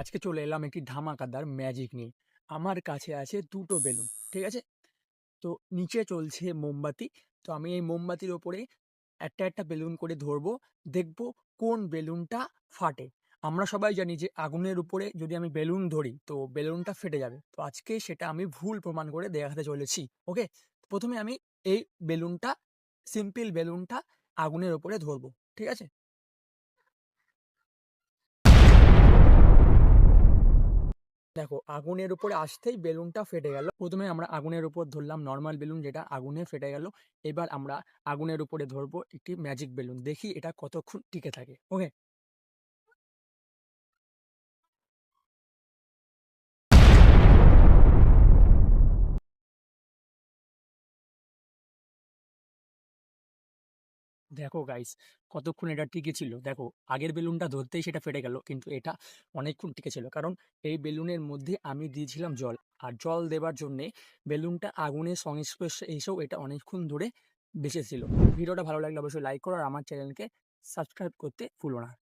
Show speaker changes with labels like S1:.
S1: আজকে চলে এলাম একটি ধামাকাদার ম্যাজিক নিয়ে। আমার কাছে আছে ২ টো বেলুন। ঠিক আছে? তো নিচে চলছে মোমবাতি। তো আমি এই মোমবাতির ওপরে একটা বেলুন করে ধরবো। দেখবো কোন বেলুনটা ফাটে। আমরা সবাই জানি যে আগুনের উপরে যদি আমি বেলুন ধরি তো বেলুনটা ফেটে যাবে। তো আজকে সেটা আমি ভুল প্রমাণ করে দেখাতে চলেছি। ওকে? ১ম এ আমি এই বেলুনটা সিম্পল বেলুনটা আগুনের উপরে ধরবো। ঠিক আছে? দেখো আগুনের উপরে আসতেই বেলুনটা ফেটে গেল। ১ম এ আমরা আগুনের উপর ধরলাম নরমাল বেলুন যেটা আগুনে ফেটে গেল। এবার আমরা আগুনের উপরে ধরবো একটি ম্যাজিক বেলুন। দেখি এটা কতক্ষণ টিকে থাকে। ওকে? দেখো গাইস কতক্ষণ এটা টিকে ছিল। দেখো আগের বেলুনটা ধরতেই সেটা ফেটে গেল। কিন্তু এটা অনেকক্ষণ টিকে ছিল। কারণ এই বেলুনের মধ্যে আমি দিয়েছিলাম জল। আর জল দেবার জন্যে বেলুনটা আগুনের সংস্পর্শে এসেও এটা অনেকক্ষণ ধরে বেঁচে ছিল। ভিডিওটা ভালো লাগলে অবশ্যই লাইক করো আর আমার চ্যানেলকে সাবস্ক্রাইব করতে ভুলো না।